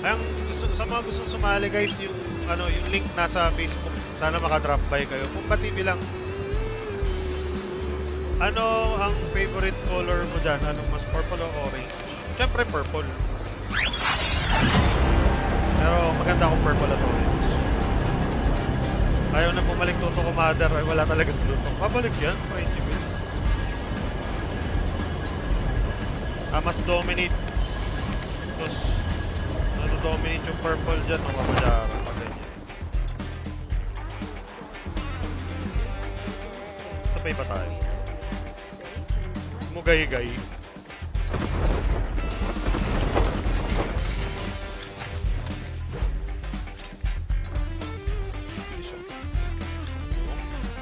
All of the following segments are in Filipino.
Ang gusto, sa mga gustong sumali guys, yung ano, yung link nasa Facebook. Sana maka-drop by kayo. Kung TV lang. Ano ang favorite color mo dyan? Anong mas purple o orange? Siyempre purple. Pero maganda kung purple at orange. Ayaw na bumalik Toto Commander ay wala talagang tutok. Pabalik yan, 20 minutes. Mas dominate. Tapos, dominate yung purple dyan ng mamadara. Sabay ba tayo? Mugay-gay.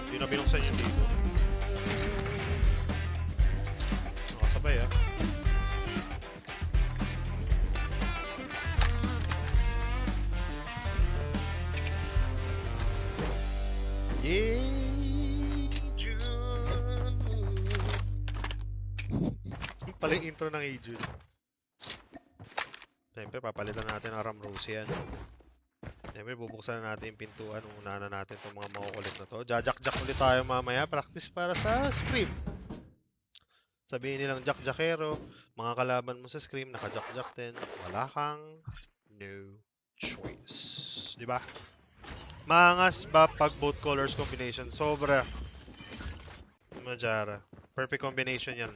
Hindi na binuksan yung dito. Nakasabay ah. Yung pala yung intro ng Ajun. Siyempre, papalitan natin ang Ramrose yan. Siyempre, bubuksan na natin yung pintuan. Unahan na natin itong mga makukulit na to. Jajak-jak ulit tayo mamaya. Practice para sa Scream. Sabihin nilang jak-jakero. Mga kalaban mo sa Scream, naka-jak-jak din. Wala kang no choice. Diba? Maangas ba pag both colors combination? Sobra. Majara. Perfect combination yan.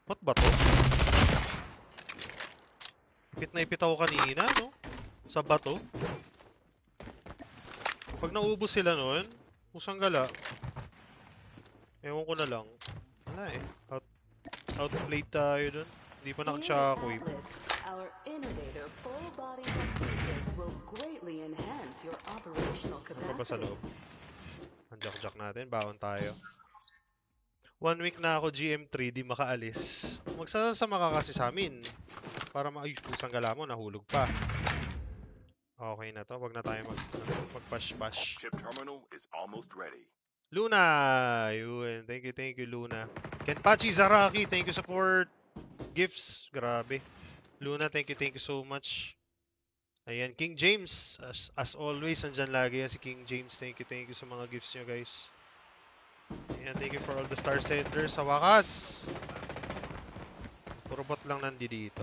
What ba to? Ipit na ipit ako kanina, no? Sa bato. Pag naubos sila nun, pusang gala. Ewan ko na lang. Wala eh. Outplayed tayo dun. Hindi pa naka-shockwave. Our innovative full body prosthesis will greatly enhance your operational Ano pa ba sa capacity. loob? Ang jack-jack natin. Baon tayo. 1 week na ako GM3, di makaalis. Magsasama ka kasi sa amin. Para maayos pusang gala mo, nahulog pa. Okay na to. Wag na tayo mag-pash-pash. Chip terminal is almost ready. Luna! Yun. Thank you, Luna. Kenpachi Zaraki, thank you support. Gifts, grabe. Luna, thank you so much. Ayan, King James. As always, andyan lagi yan si King James. Thank you sa mga gifts nyo, guys. Ayan, thank you for all the star senders. Sa wakas! Puro bot lang nandito.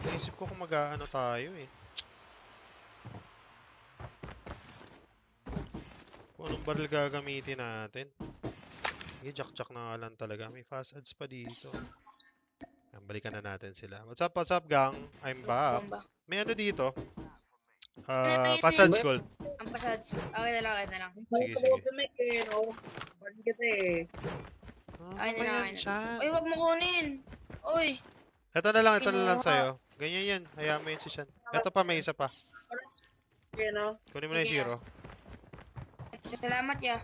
Naisip ko kung mag-aano tayo eh. Kung anong baril gagamitin natin. Sige, jack-jack na lang talaga. May fast ads pa dito. Yan, balikan na natin sila. What's up, gang? I'm back. May ano dito? Fast ads gold. Ang pasads. Okay na lang. Sige. Bakit kita eh. Okay na lang. Siya. Uy, wag mo kunin. Uy. Ito na lang Kinuha. sa'yo. Ganyan yan. Hayaan mo yun si Shan. Ito pa, may isa pa. Okay, no? Kunin mo na yung Sige, zero. Salamat ya.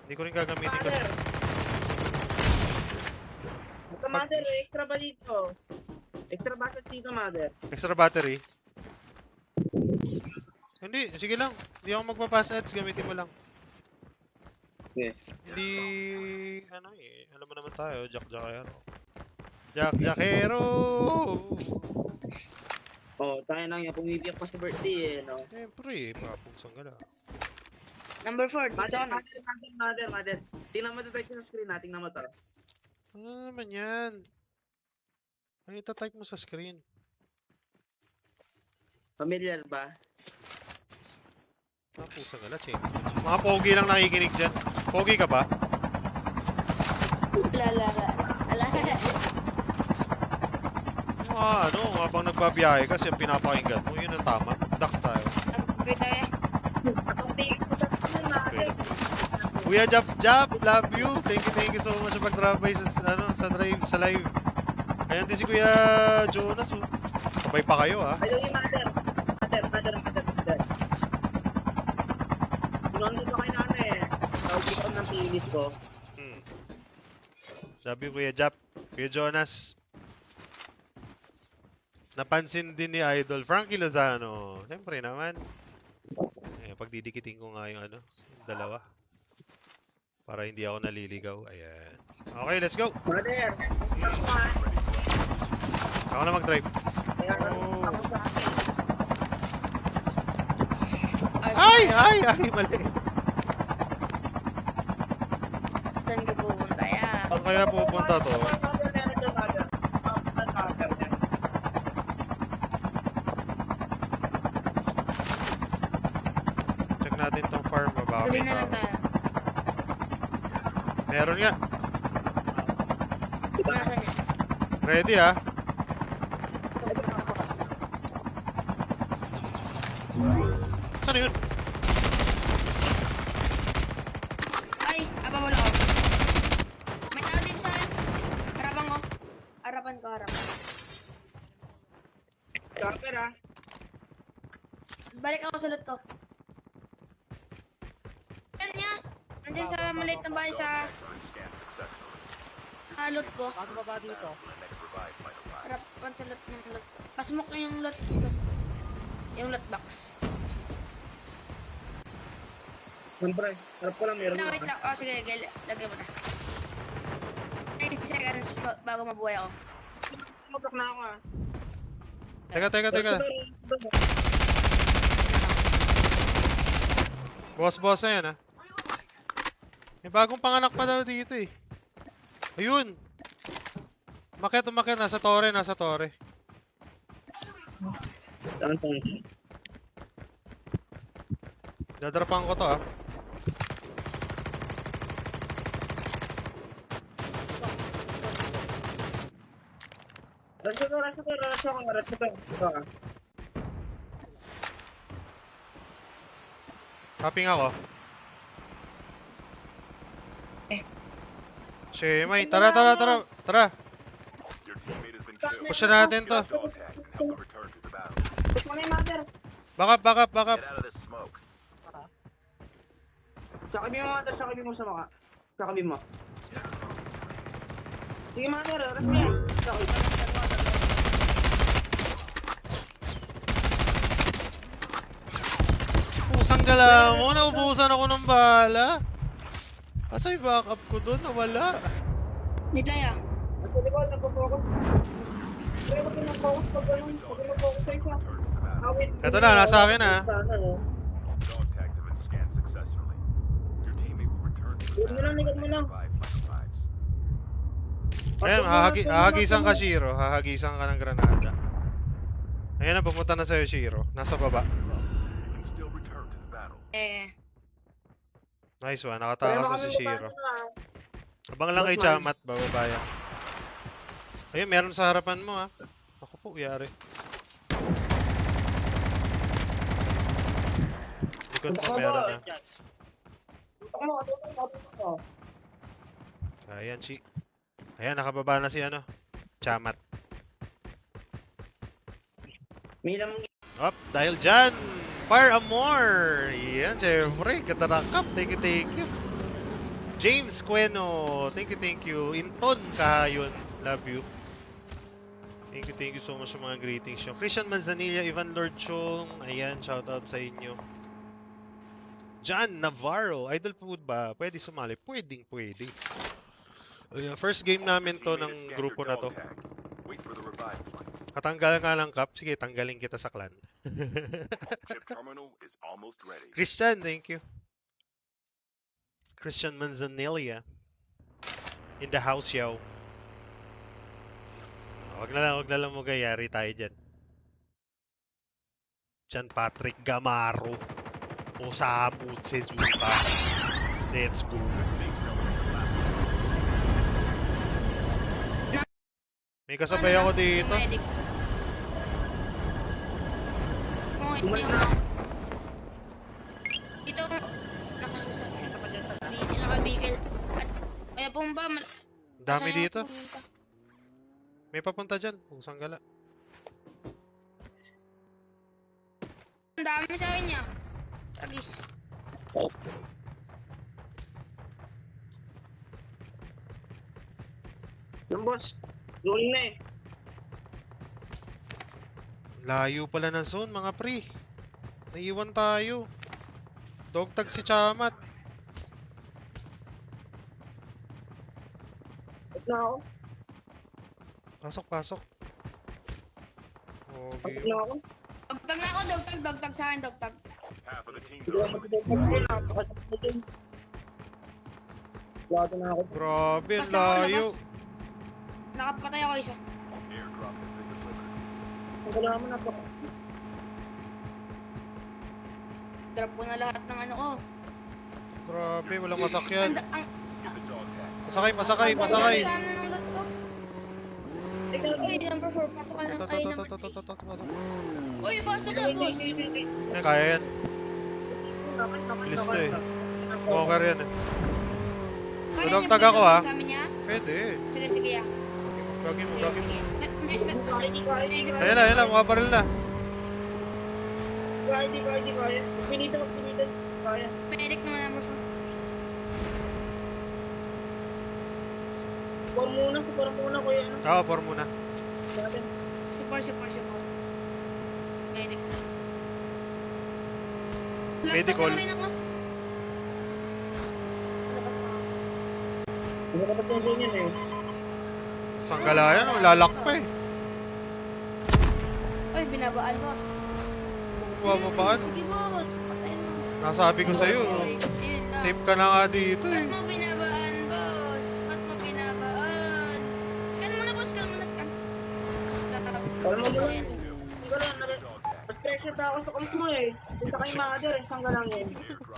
Hindi ko rin gagamitin kasi. Mother! Ito, mother, extra ba dito? Extra ba dito, mother? Extra battery. Hindi, sige lang. Hindi ako magpa-pass ads. Gamitin mo lang. Okay. Hindi, ano eh. Alam mo naman tayo, Jack-Jackero. Jack-Jackero! Oh, tayo lang yung pumibiyak pa sa birthday eh, no? Siyempre, papungsang gala. Number 4. Dito Mother, na. mother. Tingnan mo ito tayo sa screen natin na mo to. Ano naman yan? Ano itatype mo sa screen? Familiar ba? Papungsang gala, ching. Mga pogi lang nakikinig dyan. Pogi ka ba? Ala. Habang nagbabiyahe kasi ang pinapakinggan mo, yun ang tama. Dax tayo. Upgrade tayo. Atong tingin ko sa screen natin. Kuya Jap, love you. Thank you so much sa pag-drop by sa live. Ayan din si Kuya Jonas. Oh. Sabay pa kayo ha. Ayaw yung mother. Mother. Sinundo ko kayo na ano eh. Tawag ko ng pilis ko. Sabi Kuya Jap, Kuya Jonas. Napansin din ni Idol Frankie Lozano. Siyempre naman. Pagdidikitin ko nga yung dalawa. Para hindi ako naliligaw. Ayan. Okay, let's go. Brother. Ako na mag-drive. Kaya Oh. ako sa akin. Ay! Mali. Saan ka pupunta yan? Saan kaya pupunta to? Check natin tong farm mo. Baka Tuloy may na lang tao. tayo. Meron nga. Nasaan yan? Ready ah. Saan yun? Ay, wala ako. May tao din sa akin. Harapan ko. Harapan. Soccer ah. Balik ako sa loot ko. Yan niya. Nandiyan sa maliit na bahay sa Scan successfully. loot ko. Bago ba dito? Next revive flight arrives. Harapan sa loot ng loot. Pasmok na yung loot ko. Yung loot box. Siyempre, harap ko lang meron Wait lang. Oh, sige. Lagyan mo na. 9 seconds bago mabuhay ako. Sumabak na ako ah. Teka. Boss na yan ah. May bagong panganak pa daw dito eh. Ayun! Umakyat. Nasa tore. Saan to? Dadrapan ko to ah. Rasyo ko. Tapping ako. Shemay, tara. Your teammate has been killed. Push natin to. Dog tags and help them return to the battle. Push mo na yung mother. Back up. Get out of this smoke. Sakabin mo mother, sakabin mo sa mukha. Sakabin mo. Sige mother, oras mo yan. Sakabin. Pusang gala mo, naubusan ako ng bala. Asa yung backup ko doon? Nawala. Midlaya. Nasa likod, nagpo-focus. Pero huwag yung mag-focus pag ganun. Huwag yung mag-focus sa isa. Awit. Eto na, nasa akin na. Dog tags have been scanned successfully. Your teammate will return to the Likod mo lang, battle likod mo when lang. next revive flight arrives. Ayan, hahagisan ka, Shiro. Hahagisan ka ng granada. Ayan na, pumunta na sa'yo, Shiro. Nasa baba. You can still return to the battle. Nice one, nakatakas na si Shiro. Abang lang kay Chamat, bababaya. Ayun, meron sa harapan mo ha. Ako po, yari. Likod mo, meron na. Ayan, Ayan, nakababa na si ano. Chamat. Milam Up, dahil dyan, Fire Amor! Yan, syempre, katarangkap. Thank you. James Queno, thank you. Inton Kahayon, love you. Thank you so much sa mga greetings nyo. Christian Manzanilla, Ivan Lord Chong, ayan, shoutout sa inyo. John Navarro, Idol Food ba? Pwede sumali? Pwede. Ayan, first game namin to ng grupo na to. Wait for the revive flight. Katanggal ka ng cup, sige, tanggalin kita sa clan. Chip terminal is almost ready. Christian, thank you. Christian Manzanilla. In the house, yo. Wag na lang mo gayari tayo dyan. John Patrick Gamaro. Osamu Sezuka. Let's go. May kasabay ako dito. Ito, nakasasakyan. Nakabigil. At, kaya pumba. Dami dito. May papunta dyan. Pusang gala. Ang dami sa akin niya. Tragis. yung boss. Rolling na eh. Layo pala ng zone, mga pre. Naiwan tayo. Dog tag si Chamat. Na ako. Pasok, pasok. Pasok Okay. na ako. Dogtag na ako, dogtag sa akin, dogtag. Half of the teams Hindi are ako matutupad ko. Napakasok na din. Lahat na ako. Grabe, ang Basta ako layo. labas. Nakapatay ako isa. airdrop has been delivered. Ang kailangan mo na po. Drop ko na lahat ng ano ko. Grabe, walang masakyan. Ang Get the dog tag. Masakay, masakay, masakay. Sana ng loot ko. Ikaw, Uy, number 4, pasok ka lang. Ay, number 3. Pasok. Uy, pasok ka, boss. Eh, kaya yan. Bilis to eh. Smoker yan eh. Kaya Dogtag niya ako, ba ah. sa amin niya? Pwede. Sige, sige, ya. Gagi mo, Sige, gagi mo. sige. Ayan na, mga baril na. Kaya. Pinitan. Kaya. Medic naman number 4. Support muna, kuya. Oo, for muna. Support. Medic. Medical. Labas na rin ako. Labas na ako. Hindi ka pa ganyan eh. Sanggala yan, oh, lalak pa eh. Uy, binabaan, boss. Bumabaan. Sige, boss. Patayin mo. Nasabi ko sa'yo, Uy, yun lang. safe ka na nga dito Ba't eh. mo binabaan, boss? Ba't mo binabaan? Scan muna, boss. Scan muna, scan. Alam mo ba? Ayan. Hindi ko lang. Mas pressure pa ako sa comms mo eh. Punta kay mother eh. Saan ka lang yun?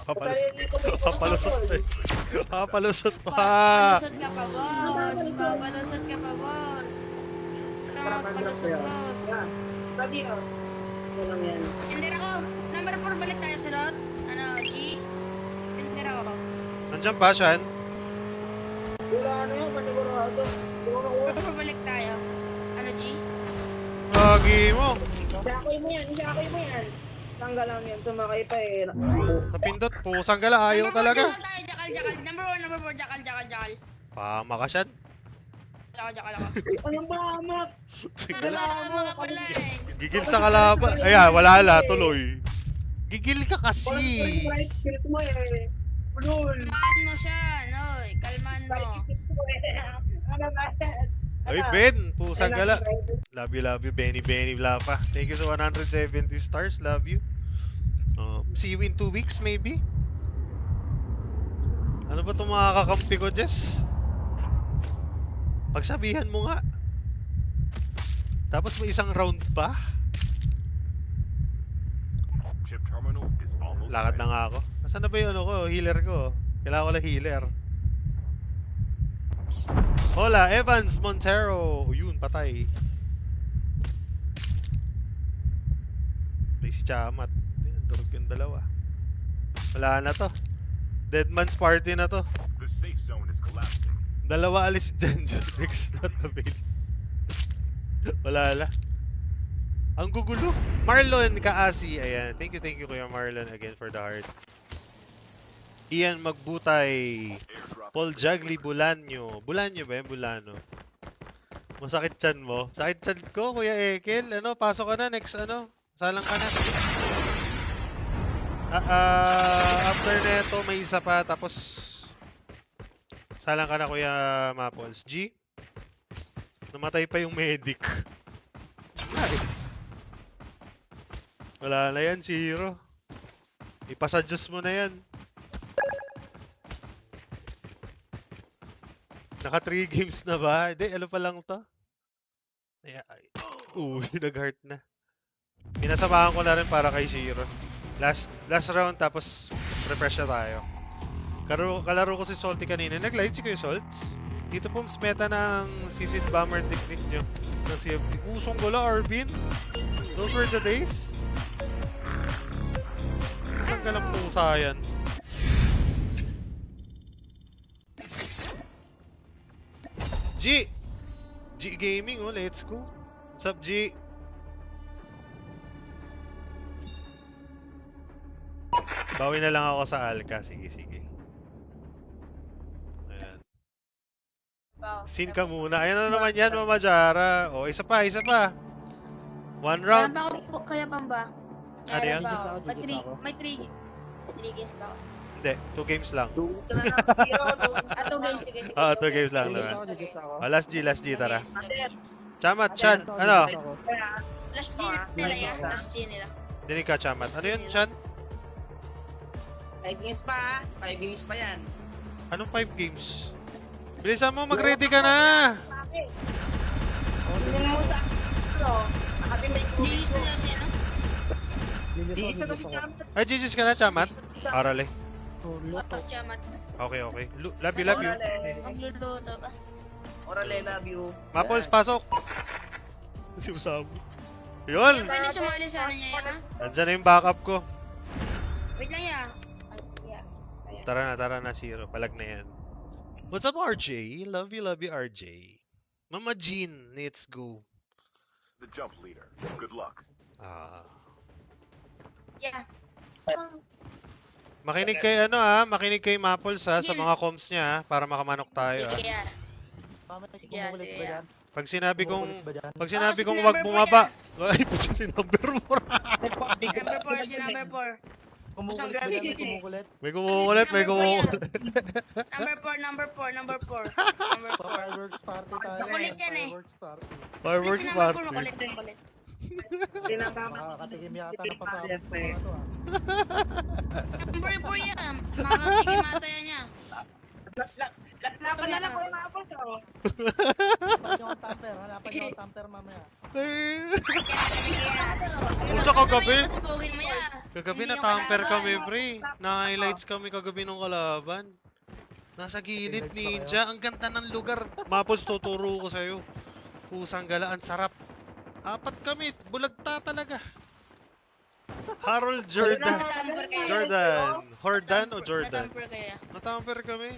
Papalusot eh. Papalusot pa. Papalusot ka pa, boss. Papalusot ka pa, boss. Huwag ka mapalusot, boss. Sabi ka. Ito lang yan. Ender ako. Number 4, balik tayo sa lot. Ano, G? Ender ako. Nandiyan pa, Shan? Wala na yun. Panigurado. Hindi ko nakuha. Number 4, balik tayo. Ano, G? Lagi mo. Isakoy mo yan. Tanggal lang yan. Sumakay pa eh. Napindot po. Sanggala, ayaw Number 4, talaga. jackal tayo, jackal. Number 4, jackal. Pama ka, Shan. Jackal ako. Anong bahamak? Nakakalaman ka pala eh. Gigil sa kalaban. Ayan, wala la, tuloy. Gigil ka Walang kasi. right skills mo eh. Ulul. Kalmahan mo siya, Noy. Kalmahan mo. Right skills mo eh. Ano ba? Ay, Ben. Pusang gala. Love you, Benny Blapa. Thank you sa 170 stars. Love you. See you in 2 weeks, maybe? Ano ba itong mga kakampi ko, Jess? Pagsabihan mo nga. Tapos may isang round pa. Chip terminal is almost Lakad na ready. nga ako. Nasaan na ba yung ano ko? Healer ko. Kailangan ko lang healer. Hola, Evans Montero. Yun, patay. May si Chamat. Ayan, durog yung dalawa. Wala na to. Deadman's party na to. The safe zone is collapsing. Dalawa alis dyan. Next not available. Wala na. Ang gugulo. Marlon Kaasi. Ayan. Thank you Kuya Marlon again for the heart. Ian Magbutay. Airdrop Paul Jagli Bulanyo. Bulanyo ba yan? Bulano. Masakit chan mo. Sakit chan ko, Kuya Ekel. Ano, pasok ka na. Next, ano? Salang ka na. After neto, may isa pa. Tapos, salang ka na, Kuya Mapols. G? Namatay pa yung medic. Ay. Wala na yan, zero. Ipasadjust mo na yan. Naka 3 games na ba? Hindi, ano pa lang to? Uy, nag-heart na. Pinasamahan ko na rin para kay Shiro. Last round, tapos refresh na tayo. Kalaro ko si Salty kanina. Nag-light si Kuya Salts. Dito po meta ng Sisid Bomber technique nyo. Ng CFT. Usong gula, Arvin. Those were the days. Isang ka lang pusa yan. G! G Gaming, oh, let's go. What's up, G? Bawi na lang ako sa Alka. Sige. Ayan. Wow. Scene ka muna. Ayan na naman yan, Mama Jara. O, isa pa. One round. Kaya pa ako po, kaya pa ba? Ano yan? May 3 games pa ako. Hindi, 2 games lang. Ito na lang, Zero. Ah, 2 games. Sige, sige. Ah, 2 two games lang, Games diba? ako, games ako. Last G, Two tara. games, two games. Chamat, Chan, ano? Kaya, Last G nila ya. Last G nila. Dinig ka, Chamat. Ano yun, Chan? 5 games pa, 5 games pa yan. Anong 5 games? Bilisan mo, mag-ready ka na! hindi mo sa ano, nakatibay ko. Nililis na daw siya, no? Dito kasi kami Ay, GG's ka na, Chamat. Arale. Tapos siya Okay, okay. Love you, love you. magluluto ka. Orale, love you. Mapols, pasok! Si Usama. Yun! Pwede sumali sa ano niya ya, ha? Nandyan na yung backup ko. Wait lang ya. Tara na, Shiro. Palag na yan. What's up, RJ? Love you, RJ. Mama Jean, let's go. The jump leader. Good luck. Ah. Yeah. Makinig kay makinig kay Mapols sa mga comms niya para makamanok tayo Sige ya. Sige ya, sige ya. Pag sinabi kong sige, wag number bumaba. Ay, si number 4. Number 4, si number 4. Kumukulit sila, may kumukulit. May kumukulit. Number 4. Number 4. Pa-fireworks party tayo. Makulit yan eh. Fireworks party. Fireworks Si number 4 party. makulit. Makakatikim yata ng pasabog ko mga to ah. Number 4 yan. Makakatikim ata yan niya. Laban na lang ko yung mga boss, oh. Hanapan nyo ang tamper, hanapan nyo ang tamper mamaya. Pucha, kagabi. Pasabugin mo yan. Kagabi Hindi yung na-tamper kalaban. kami, pre. Na-highlights kami kagabi ng kalaban. Nasa gilid, ninja. Ang ganda ng lugar. Mapols, tuturo ko sa'yo. Pusang gala, ang sarap. 4 kami, bulagta talaga. Harold Jordan. Natamper kayo. Jordan o Jordan? Natamper kayo. Natamper kami.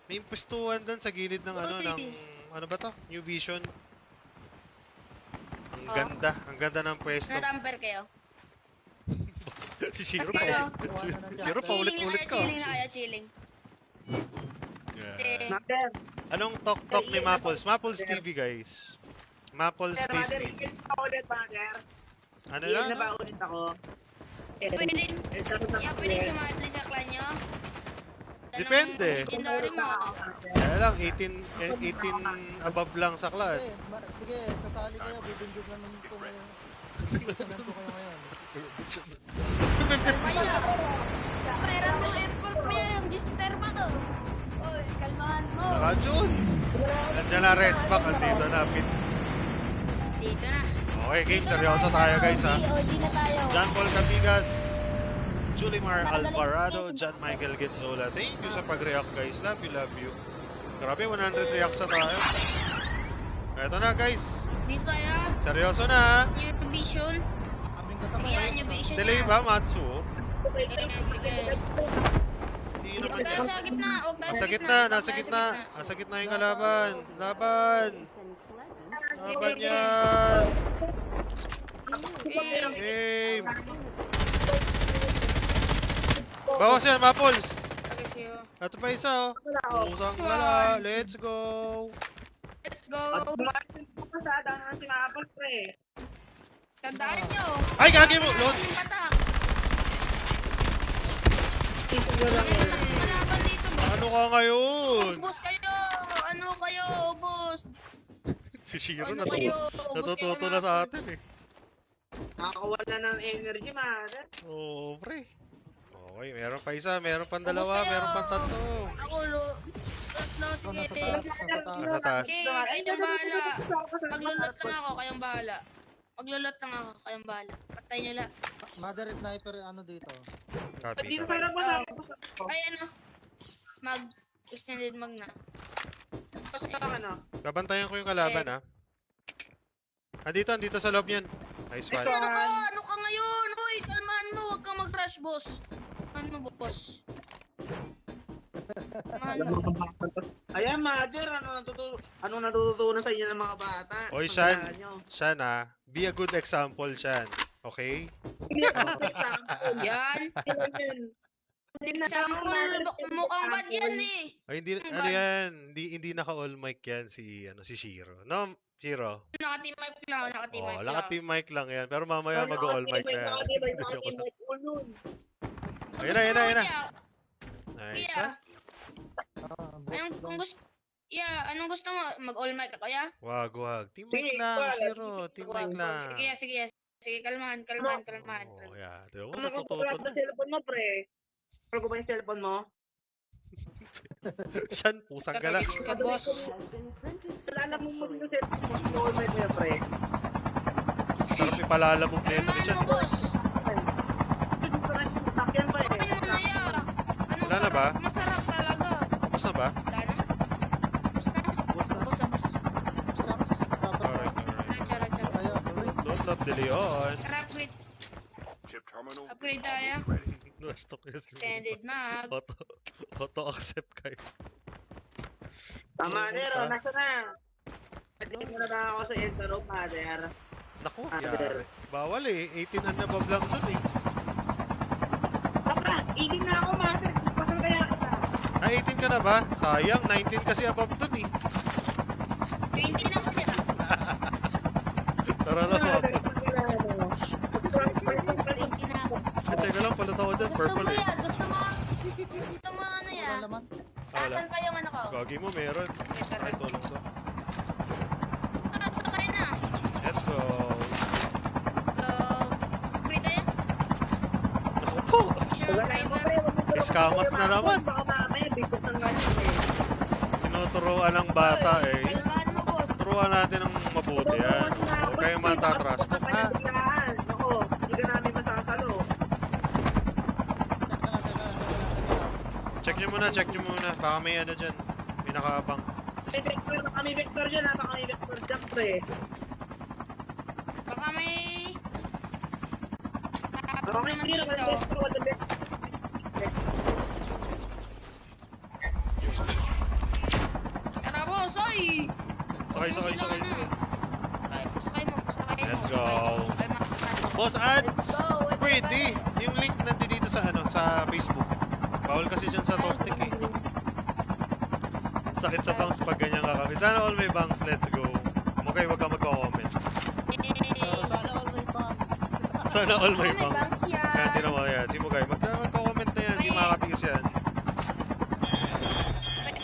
May impestuhan doon sa gilid ng ano ba to? New Vision. Ang ganda ng pwesto. Natamper kayo. Si Shiro Kasi pa. Shiro pa Chilling ulit-ulit na ka. kayo, chilling na kayo, chilling. Yeah. Master, Anong talk ni Mapols? Mapols TV, guys. Mapols sir, Space Master, TV. ikit pa ulit, Master. Ano Ilan lang? na ba ulit ako? Pwede, pwede Pwede sumali sa clan nyo. Depende. Legendary mo. Kaya lang, 18 above lang sa clan. Sige, sasali kayo, bibindig naman ko ngayon. Bibindig ko kayo ngayon. Kalma niya. Pera mo, effort mo yan. Yung gister mo. Uy, kalmahan mo. Saka Jun. Nandiyan na Resback. Andito na. Dito na. Okay, game. Seryoso tayo, guys, ha. OG na tayo. John Paul Cabigas. Julimar Alvarado. John Michael Genzola. Thank you sa pag-react, guys. Love you. Grabe, 100 reacts na tayo. Eto na, guys. Dito tayo. Seryoso na, ha. New Vision. Aming kasama Sige yan, New Vision Delay yan. ba, Matsu? Sige. Hindi Huwag naman tayo sa gitna. Huwag tayo Nasa sa gitna, Huwag nasa tayo sa gitna. Nasa gitna yung kalaban. Laban! Laban yan! Okay. Game! Bawas yan, Mapols! Ito pa isa, oh. Pusang wala. Let's go! Let's go. Daan si Maapos, pre. Tandaan nyo. Ay, gagi mo! Lord! Yung patak. Malaban dito, boss. Ano ka ngayon? Ubus kayo. Ano kayo, ubus. Si Shiro Ano kayo, natututo na sa atin, eh. Nakakawala ng energy, Master. Oo, pre. Okay, meron pa isa, meron pang dalawa, kayo. meron pang tatlo. Ako, tatlo, Ito, sige. nasa taas. Nasa taas. Okay, kayong bahala. Maglulot lang ako, kayong bahala. Maglulot lang ako, kayong bahala. Patay nyo lahat. Mother sniper ano dito? Copy, Hindi mo copy. kailan ba Ay, ano? Extended mag na. Basta ka ano? Babantayan ko yung kalaban, ha. Andito sa loob yan. Nice one. Ano ka ngayon? Uy, kalmahan mo. Huwag kang mag-rush, boss. Kalmahan mo, boss. Kalmahan mo. Ayan, Mother, ano natututunan sa inyo ng mga bata? Oy, Shan. Shan, ha. Be a good example, Shan. Okay? Yan. Example, mukhang bad yan eh. Ay, hindi, ano yan? Hindi naka-all mic yan si Shiro. No, Shiro? Naka-team mic lang, naka-team mic Oh, lang. naka-team mic lang yan. Pero mamaya mag-all mic na yan. Joke lang. Ayun na. Nice. Kaya, Bot anong, kung lang. gusto, anong gusto mo? Mag-all mic ka kaya? Wag, wag. Teammate Sige, lang, wala. Shiro. Teammate lang. Sige, sige, sige, kalmahan. Oo, yeah. Tignan mo, Ano kung natututo wala na. sa cellphone mo, pre? Ano ko ba yung cellphone mo? Siyan, pusang gala. Ka, boss. Has been printed Wala mo mo successfully. yung cellphone mo. All my way, pre. Sarap ipalalabog nito ni Kalmahan Siyan. mo, boss. Sakyan pa eh. Ano na yan? Ano Wala na ba? Masarap talaga. Tapos na ba? Wala na? Tapos na? Boss na. Boss, boss. Alright, alright. Raja. Kaya, pre. Don't let De Leon. Tara, upgrade. Chip terminal. Upgrade tayo. Ready. Na-stock niya si Extended mag. Auto-accept kayo. Tama, Ano Nero. ba? Nasa na? Naging mo na ba ako sa Enter Mother? Naku, Mother. yari. Bawal eh. 18 and above lang dun eh. Tama, iging na ako, Mother. Pasal kaya kita. Ah, 18 ka na ba? Sayang, 19 kasi above dun eh. 20 na ko nila. Tara na, Mother, mapa. kailangan mo. 20 na ako. Teka lang, paluto ko dyan. Gusto Purple mo eh. yan? Gusto mo ano Wala yan? naman. Ah, wala. Asan pa yung ano ko? Gagi mo, meron. Okay, tara. Ay, tulong to. Sakay na. Let's go. Go. Upgrade tayo. Naku po. Additional Wala mo, driver. pre. Wag mo tulungan Escamas ko, na naman. Baka mamaya, bigos ng ganyan eh. Tinuturuan ng bata Oy, eh. kalmahan mo, boss. Turuan natin ng mabuti yan. Huwag kayong matatrash talk ha. Oo, hindi ka namin masasalo. Check nyo muna. Baka may ano dyan. May nakaabang. May vector dyan ha, baka may vector dyan pre. Baka may... Baka Nakapag may naman clear, dito. wala vector. Tara, boss. Oy! Sakay, Huwag sakay, mo sakay. silang ano. Pasakay mo. Let's go. Pasakay mo. Boss ads! Let's go, Pwede! Yung link nandito dito sa ano, sa Facebook. Bawal kasi dyan sa Toftic eh. Sakit sa bangs pag ganyan kakabi. Sana all may bangs, let's go. Okay, wag ka magko-comment. Sana all may Sana all may bangs. May bangs. bangs yan. Kaya tinan mo yan. Si Mugay, magko-comment na yan. Hindi May- makakatiis yan.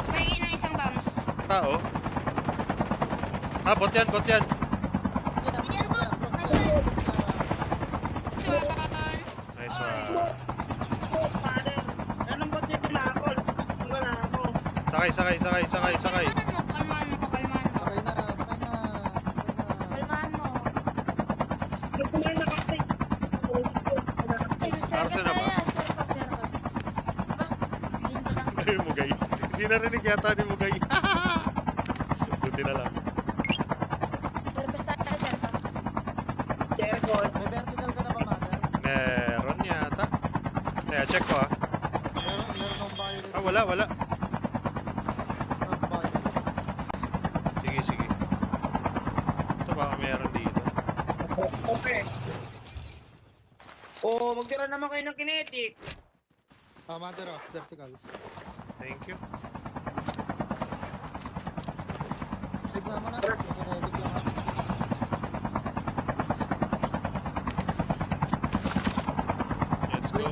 Pahingin ng isang bangs. Tao? Ah, bot yan, bot yan. Yan po. Nice one. Nice one. Oh, father. Anong ba't yung tinakol? Wala ako. Sakay, sakay, sakay, sakay, sakay. Kalmahan mo. Okay na, okay na. Kalmahan mo. Gusto mo yung nakasay. Arsen na ba? Ay, Mugay. Hindi narinig yata ni Mugay. Buti na lang. Jericho. May vertical ka na ba, mother? Meron yata. Kaya check ko ah. Meron akong bayo dito. Ah, wala, wala. Meron akong bayo. Sige, sige. Ito baka meron dito. Okay. Oh, magtira naman kayo ng kinetic. Ah, mother, oh, vertical. Thank you. Tignan mo na. Kinetic lang, ah. Let's go.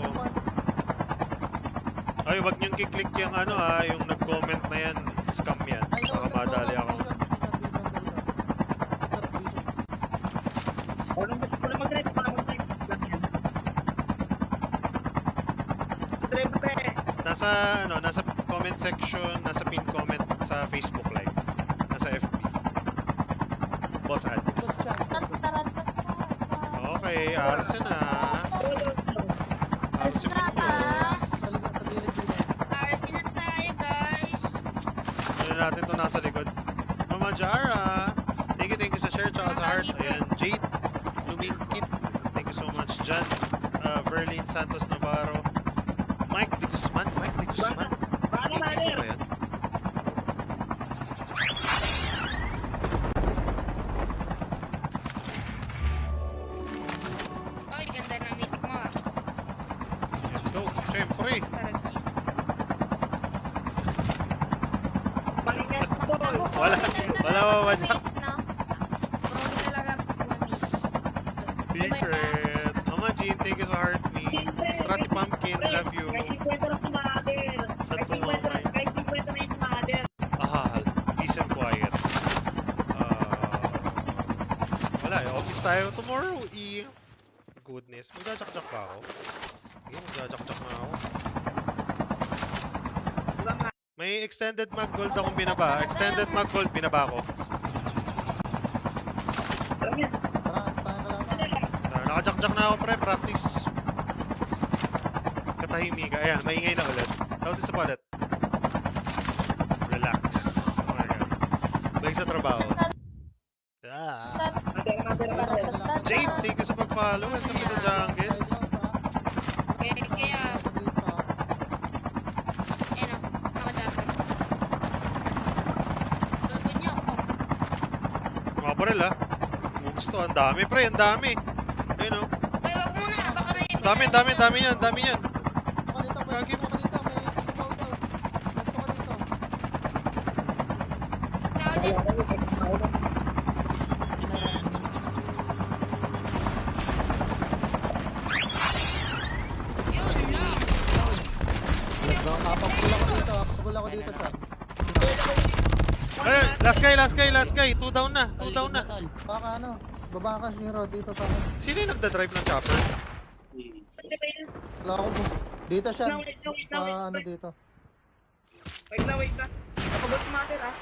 Ay, wag niyong kiklik yung ano ah, yung nag-comment na yan. Scam yan. Ay, Baka madali ako. Wala mag-drive, wala mag-drive. Lang yan. Drive pa eh. Nasa ano, nasa comment section, nasa pin comment sa Facebook Live. Nasa FB. Boss ad. Okay, Arsen na. Arsen Munoz. RC na tayo, guys. Ano natin to nasa likod? Mama Jara. Thank you sa share tsaka sa heart. Ayan, Jade. Lumingkit. Thank you so much. Jan. Verlin Santos Navarro. Mike De Guzman. Mike De Guzman. Paano, Hindi mother? ba yan? Oy, ganda ng meeting mo, ah. Let's go. Siyempre. Tara, G. Palingan mo, boy. Wala. Wala pa ba dyan? Progi talaga gumamit. Secret. Mama Jean, thank you sa heart me. Strati Pumpkin, love you. May kwento na si mother. Ay, office tayo tomorrow, Goodness. Magjajakjak pa ako. Okay, magjajakjak na ako. May extended mag gold akong binaba. Extended mag gold binaba ko. Alam yan. Tara, tayo ka lang. Nakajakjak na ako pre, practice. Katahimiga. Ayan, maingay na ulit. Tapos isa pa ulit. Relax. Oh my god. Balik sa trabaho. Jade, thank you sa pag-follow. Welcome to the jungle. Kaya, ayun o, nakajumper. Tulpon niyo. Mga baril ah. Gusto, ang dami pre, ang dami. Ayun oh. Ay, wag muna, baka may... Dami yan, dami yan. Kagi mo. Dito, may ibaw daw. Gusto ko dito. Crowded. Yun lang. Kapagpula ko dito, kapagpula ko dito sa. Ayun, last guy. 2 down na. Baka ano, baba ka Shiro dito sa akin. Sino yung nagda-drive ng chopper? Wala ako boss. Dito siya. Wait lang. Ano dito? Wait na. Napagod matter ah.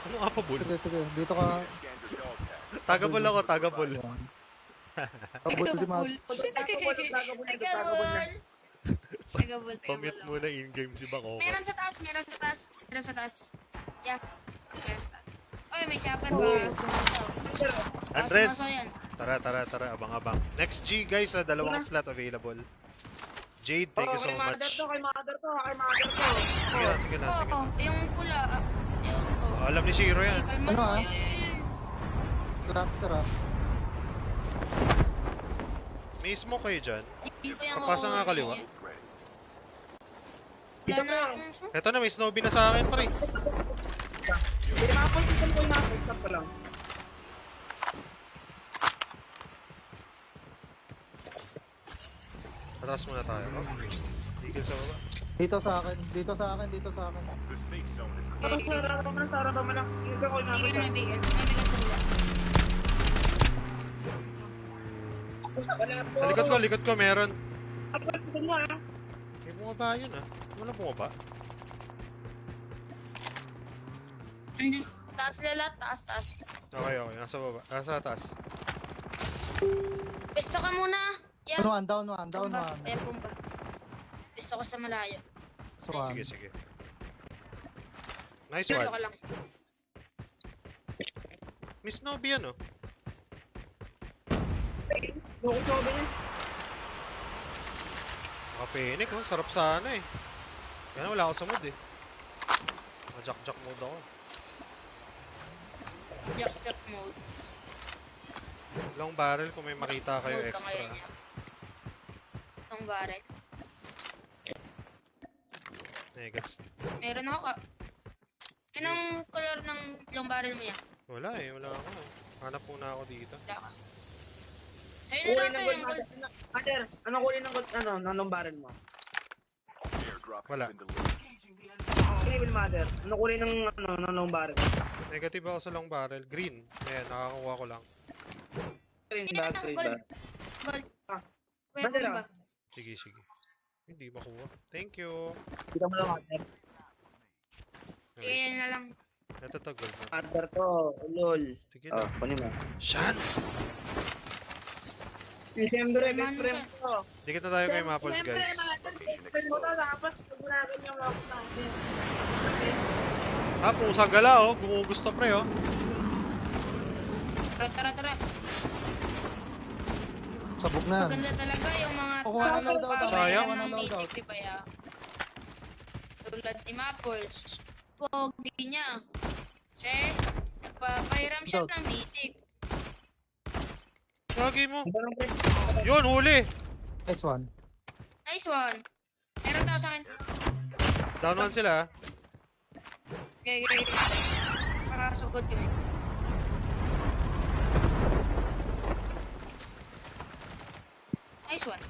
Ano nga pa, bull? Sige. Dito ka. Tagabol ako, tagabol. Kabul di ma. Tagabol. Pamute muna in-game si Bako. Meron sa taas. Yeah. Meron sa taas. Oy, may chopper ba? Andres! Sumaso yan. Tara, abang-abang. Next G guys, dalawang slot available. Jade, thank you so much. Kay mother to. Sige na. Oo, yung pula. Yung, oh. Alam ni Shiro yan. Kalma Ano, mo. ah? Ay. Cluster ah. May smoke kayo dyan. Hindi ko yung Papasa nga kaliwa. Wala na akong Eto na, may snowbee na sa akin, pre. Hindi na makaposition ko yung mother. Stop ko lang. Atras muna tayo. Oh. Tigil sa baba. Dito sa akin. The safe zone is clear. Sarap naman lang. Hindi ko yung mother. Bigil na bigil. Mabigat sa ulo. Sa likod ko, meron. Position mo ah. May bumaba yun ah. Wala bumaba. Andun, taas lala, taas. Okay, nasa baba. Nasa taas. Pesto ka muna. Yeah. One down. Pumba. Pumba. Pesto ko sa malayo. So, Sige. Nice Pesto ka one. lang. Miss Snowbee yan oh. Loko ko ba yan? Nakapinik oh. Sarap sana eh. Kaya na wala ako sa mood eh. Jack mode ako. Jack mode. Long barrel kung may makita kayo Mode ka extra. ngayon, yeah. Itong barrel. Negats. Meron ako ka. Anong color ng long barrel mo yan? Wala ako. Hanap muna ako dito. Wala ka. Sa'yo na Kulay lang ng to gold yung gold. mother. Mother, anong kulay ng gold? Anong barrel mo? Airdrop Wala. has been delivered. Cable mother. Anong kulay ng ng barrel? Negative ako sa long barrel. Green. Ayan, nakakuha ko lang. Green Yan bag, ang green gold. bag. Gold. Ah. Kuya, Mother, ba? Sige. Hindi makuha. Thank you. Kita mo lang mother. Sige, yan na lang. Ito to, gold na. Mother to, lol. Sige Oh, na. kunin mo. Shan! Siyempre, best Mano friend siya. ko. Dikit na tayo kay Maples Siyempre, guys. mother, best friend mo to. Dapat pagbunagan niya mo ako sa akin. Pusang gala oh. Gumugusto pre oh. Tara. sabog na yan. Maganda talaga yung mga Kukuha na lang daw. Sayang. Sayang Kukuha na ng lang daw. mythic, di ba ya? Tulad ni Maples. Pogi niya. Che, nagpapahiram siya Daw. ng mythic. Lagi mo. Ito lang, pre. Yun, huli. Nice one. Nice one. Meron tao sa akin. Down one sila ah. Okay. Makakasugod kami. Nice one.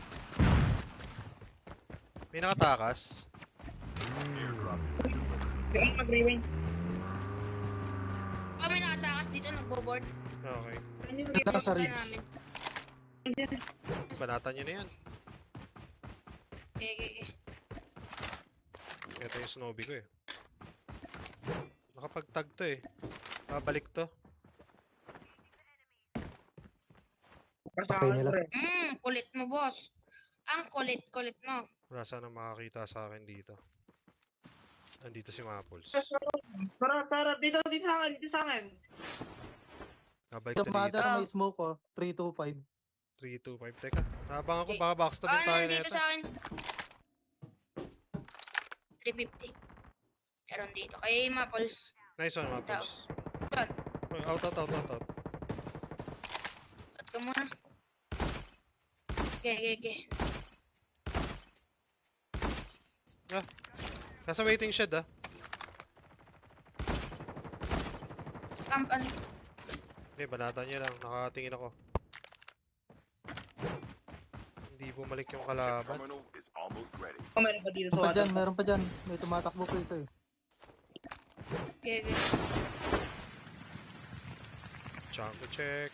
May nakatakas. Sige, mag-rewind. Kami natin tumatakas dito, nagbo-board. Okay. Ito sa Ka rin. namin. Banatan nyo na yan. Okay. Ito yung snowbie ko eh. Nakapag-tag to eh. Babalik to. Patay nila. Kulit mo, boss. Ang kulit mo. Wala sana makakita sa akin dito. Nandito si Maples. Tara, dito sa akin. Babalik Ito to mother dito. may smoke ko. 325. 325. Teka, nabang ako. Okay. Baka backstabin tayo Nandito nito. sa akin. 350. Meron dito. Kay Maples. Nice one, Maples. Yan. Out. Ba't ka muna? Okay. Nasa waiting shed ah. Sa camp, ano? Okay, banatan niya lang. Nakatingin ako. Hindi bumalik yung Chip kalaban. terminal is almost ready. Meron pa dito sa water. Meron pa dyan. May tumatakbo po isa eh. Okay. Jungle check.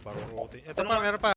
Baro rotate. Ito pa, meron pa.